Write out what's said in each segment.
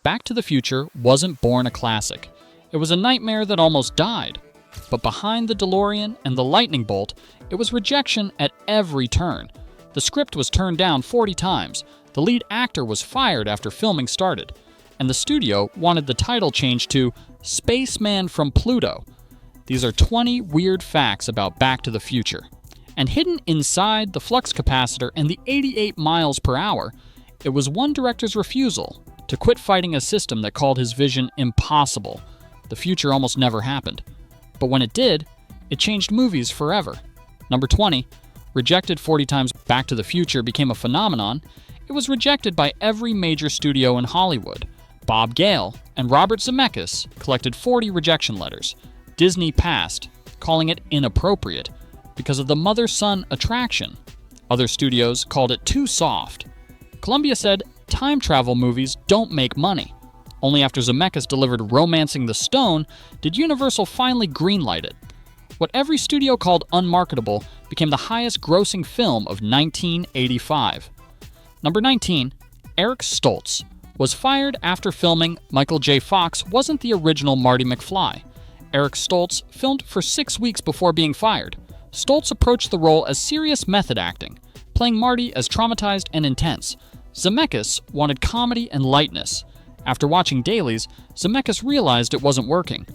Back to the Future wasn't born a classic. It was a nightmare that almost died. But behind the DeLorean and the lightning bolt, it was rejection at every turn. The script was turned down 40 times, the lead actor was fired after filming started, and the studio wanted the title changed to Spaceman From Pluto. These are 20 weird facts about Back to the Future. And hidden inside the flux capacitor and the 88 miles per hour, it was one director's refusal to quit fighting a system that called his vision impossible. The future almost never happened. But when it did, it changed movies forever. Number 20, rejected 40 times, Back to the Future became a phenomenon. It was rejected by every major studio in Hollywood. Bob Gale and Robert Zemeckis collected 40 rejection letters. Disney passed, calling it inappropriate because of the mother-son attraction. Other studios called it too soft. Columbia said time travel movies don't make money. Only after Zemeckis delivered Romancing the Stone did Universal finally greenlight it. What every studio called unmarketable became the highest-grossing film of 1985. Number 19, Eric Stoltz was fired after filming Michael J. Fox wasn't the original Marty McFly. Eric Stoltz filmed for 6 weeks before being fired. Stoltz approached the role as serious method acting, playing Marty as traumatized and intense. Zemeckis wanted comedy and lightness. After watching dailies, Zemeckis realized it wasn't working.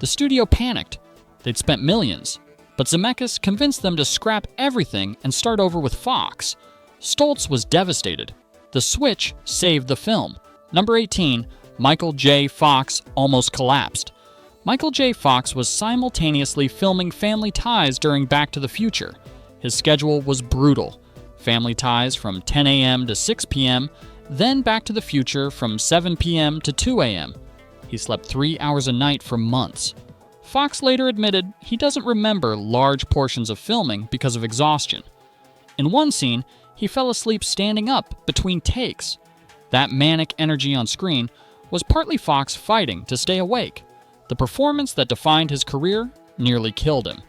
The studio panicked. They'd spent millions. But Zemeckis convinced them to scrap everything and start over with Fox. Stoltz was devastated. The switch saved the film. Number 18, Michael J. Fox almost collapsed. Michael J. Fox was simultaneously filming Family Ties during Back to the Future. His schedule was brutal. Family Ties from 10 a.m. to 6 p.m., then Back to the Future from 7 p.m. to 2 a.m. He slept 3 hours a night for months. Fox later admitted he doesn't remember large portions of filming because of exhaustion. In one scene, he fell asleep standing up between takes. That manic energy on screen was partly Fox fighting to stay awake. The performance that defined his career nearly killed him.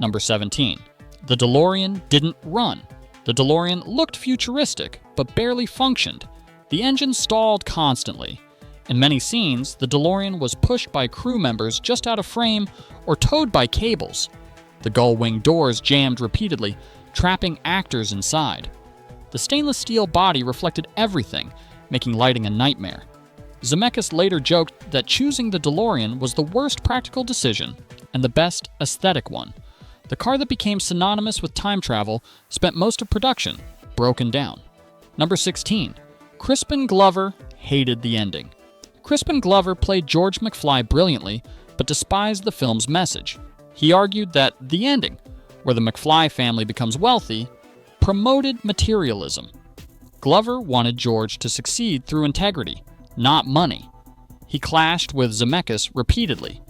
Number 17. The DeLorean didn't run. The DeLorean looked futuristic, but barely functioned. The engine stalled constantly. In many scenes, the DeLorean was pushed by crew members just out of frame or towed by cables. The gull-wing doors jammed repeatedly, trapping actors inside. The stainless steel body reflected everything, making lighting a nightmare. Zemeckis later joked that choosing the DeLorean was the worst practical decision and the best aesthetic one. The car that became synonymous with time travel spent most of production broken down. Number 16. Crispin Glover hated the ending. Crispin Glover played George McFly brilliantly, but despised the film's message. He argued that the ending, where the McFly family becomes wealthy, promoted materialism. Glover wanted George to succeed through integrity, not money. He clashed with Zemeckis repeatedly.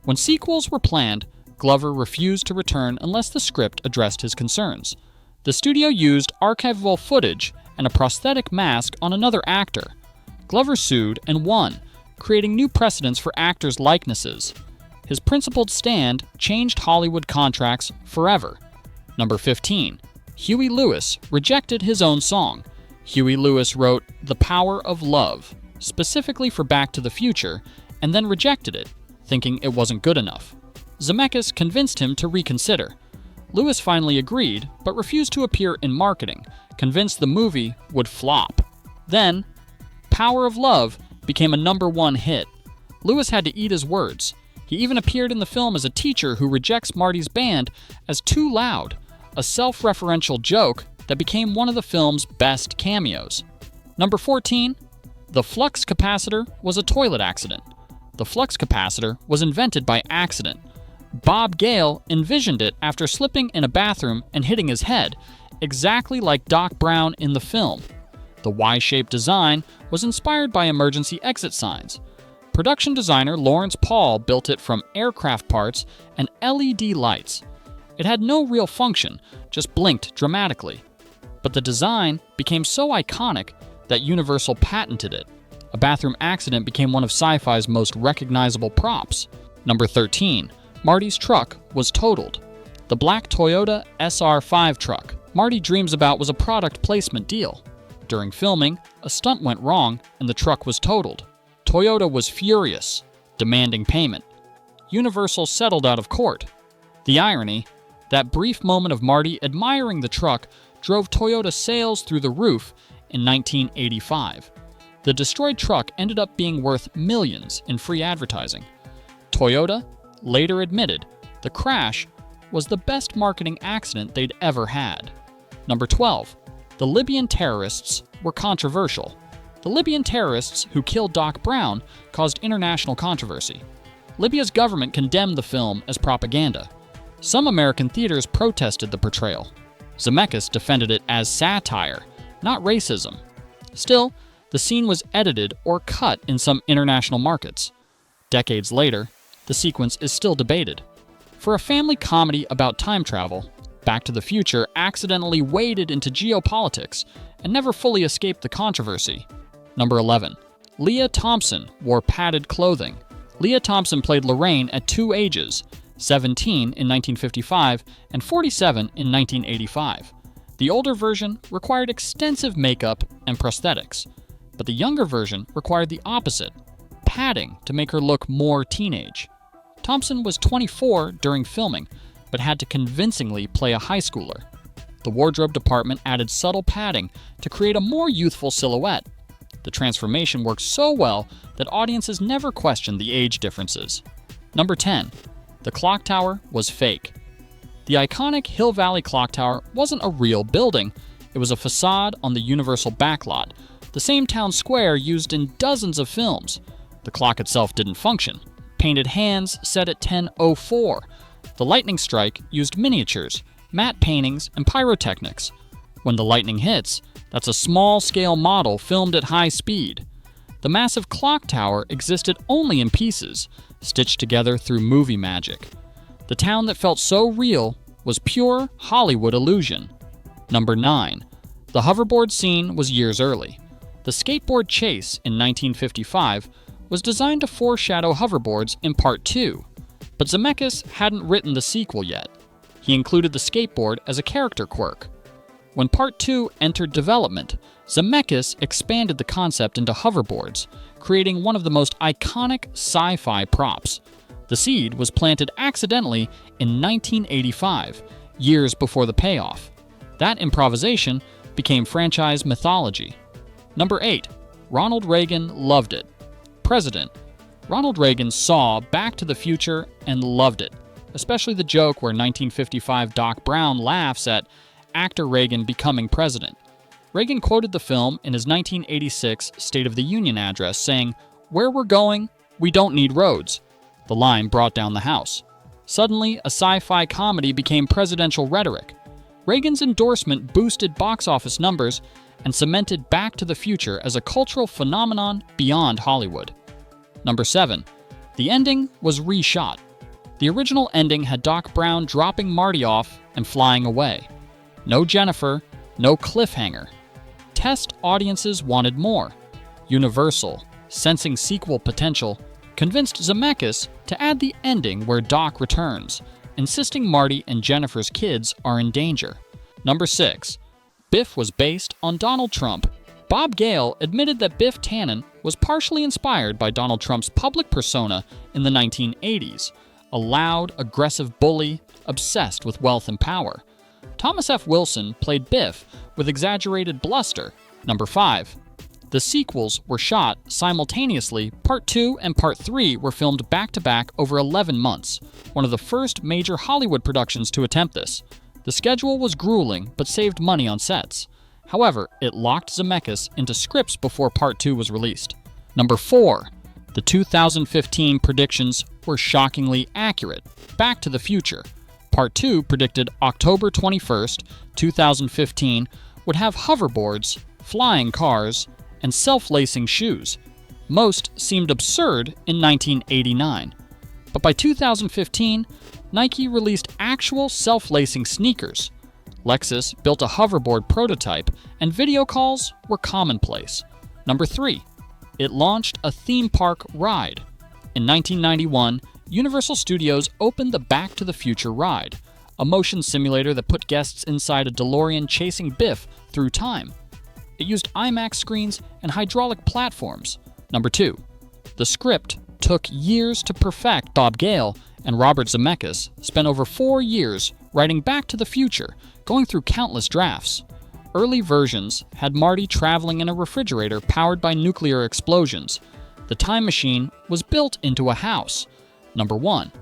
When sequels were planned, Glover refused to return unless the script addressed his concerns. The studio used archival footage and a prosthetic mask on another actor. Glover sued and won, creating new precedents for actors' likenesses. His principled stand changed Hollywood contracts forever. Number 15. Huey Lewis rejected his own song. Huey Lewis wrote The Power of Love, specifically for Back to the Future, and then rejected it, thinking it wasn't good enough. Zemeckis convinced him to reconsider. Lewis finally agreed, but refused to appear in marketing, convinced the movie would flop. Then, Power of Love became a #1 hit. Lewis had to eat his words. He even appeared in the film as a teacher who rejects Marty's band as too loud, a self-referential joke that became one of the film's best cameos. Number 14. The flux capacitor was a toilet accident. The flux capacitor was invented by accident. Bob Gale envisioned it after slipping in a bathroom and hitting his head, exactly like Doc Brown in the film. The Y-shaped design was inspired by emergency exit signs. Production designer Lawrence Paul built it from aircraft parts and LED lights. It had no real function, just blinked dramatically. But the design became so iconic that Universal patented it. A bathroom accident became one of sci-fi's most recognizable props. Number 13. Marty's truck was totaled. The black Toyota SR5 truck Marty dreams about was a product placement deal. During filming, a stunt went wrong and the truck was totaled. Toyota was furious, demanding payment. Universal settled out of court. The irony, that brief moment of Marty admiring the truck drove Toyota sales through the roof in 1985. The destroyed truck ended up being worth millions in free advertising. Toyota later admitted the crash was the best marketing accident they'd ever had. Number 12. The Libyan terrorists were controversial. The Libyan terrorists who killed Doc Brown caused international controversy. Libya's government condemned the film as propaganda. Some American theaters protested the portrayal. Zemeckis defended it as satire, not racism. Still, the scene was edited or cut in some international markets. Decades later, the sequence is still debated. For a family comedy about time travel, Back to the Future accidentally waded into geopolitics and never fully escaped the controversy. Number 11. Leah Thompson wore padded clothing. Leah Thompson played Lorraine at two ages, 17 in 1955 and 47 in 1985. The older version required extensive makeup and prosthetics, but the younger version required the opposite, padding to make her look more teenage. Thompson was 24 during filming, but had to convincingly play a high schooler. The wardrobe department added subtle padding to create a more youthful silhouette. The transformation worked so well that audiences never questioned the age differences. Number 10. The clock tower was fake. The iconic Hill Valley Clock Tower wasn't a real building. It was a facade on the Universal backlot, the same town square used in dozens of films. The clock itself didn't function. Painted hands set at 10:04. The lightning strike used miniatures, matte paintings, and pyrotechnics. When the lightning hits, that's a small-scale model filmed at high speed. The massive clock tower existed only in pieces, stitched together through movie magic. The town that felt so real was pure Hollywood illusion. Number 9. The hoverboard scene was years early. The skateboard chase in 1955 was designed to foreshadow hoverboards in Part 2, but Zemeckis hadn't written the sequel yet. He included the skateboard as a character quirk. When Part 2 entered development, Zemeckis expanded the concept into hoverboards, creating one of the most iconic sci-fi props. The seed was planted accidentally in 1985, years before the payoff. That improvisation became franchise mythology. Number 8. Ronald Reagan loved it. President. Ronald Reagan saw Back to the Future and loved it, especially the joke where 1955 Doc Brown laughs at actor Reagan becoming president. Reagan quoted the film in his 1986 State of the Union address, saying, "Where we're going, we don't need roads." The line brought down the House. Suddenly, a sci-fi comedy became presidential rhetoric. Reagan's endorsement boosted box office numbers and cemented Back to the Future as a cultural phenomenon beyond Hollywood. Number 7. The ending was reshot. The original ending had Doc Brown dropping Marty off and flying away. No Jennifer, no cliffhanger. Test audiences wanted more. Universal, sensing sequel potential, convinced Zemeckis to add the ending where Doc returns, insisting Marty and Jennifer's kids are in danger. Number 6. Biff was based on Donald Trump. Bob Gale admitted that Biff Tannen was partially inspired by Donald Trump's public persona in the 1980s, a loud, aggressive bully obsessed with wealth and power. Thomas F. Wilson played Biff with exaggerated bluster. Number 5. The sequels were shot simultaneously. Part 2 and Part 3 were filmed back-to-back over 11 months, one of the first major Hollywood productions to attempt this. The schedule was grueling, but saved money on sets. However, it locked Zemeckis into scripts before Part 2 was released. Number 4. The 2015 predictions were shockingly accurate. Back to the Future. Part 2 predicted October 21st, 2015 would have hoverboards, flying cars, and self-lacing shoes. Most seemed absurd in 1989. But by 2015, Nike released actual self-lacing sneakers. Lexus built a hoverboard prototype, and video calls were commonplace. Number 3. It launched a theme park ride. In 1991, Universal Studios opened the Back to the Future ride, a motion simulator that put guests inside a DeLorean chasing Biff through time. It used IMAX screens and hydraulic platforms. Number 2. The script took years to perfect. Bob Gale and Robert Zemeckis spent over 4 years writing Back to the Future, going through countless drafts. Early versions had Marty traveling in a refrigerator powered by nuclear explosions. The time machine was built into a house. Number 1.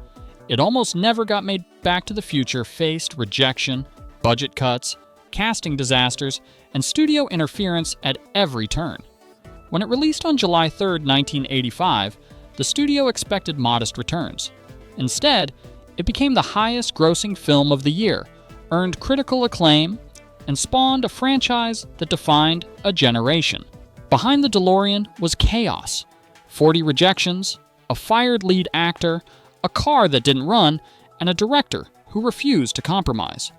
It almost never got made. Back to the Future faced rejection, budget cuts, casting disasters, and studio interference at every turn. When it released on July 3, 1985, the studio expected modest returns. Instead, it became the highest-grossing film of the year, earned critical acclaim, and spawned a franchise that defined a generation. Behind the DeLorean was chaos. 40 rejections, a fired lead actor, a car that didn't run, and a director who refused to compromise.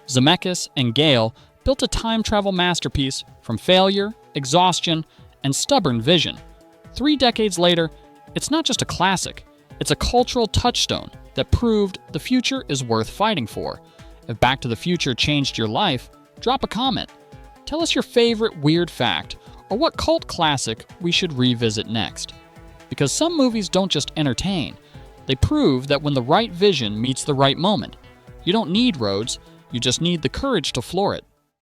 Zemeckis and Gale built a time travel masterpiece from failure, exhaustion, and stubborn vision. 3 decades later, it's not just a classic, it's a cultural touchstone that proved the future is worth fighting for. If Back to the Future changed your life, drop a comment. Tell us your favorite weird fact or what cult classic we should revisit next. Because some movies don't just entertain, they prove that when the right vision meets the right moment, you don't need roads, you just need the courage to floor it.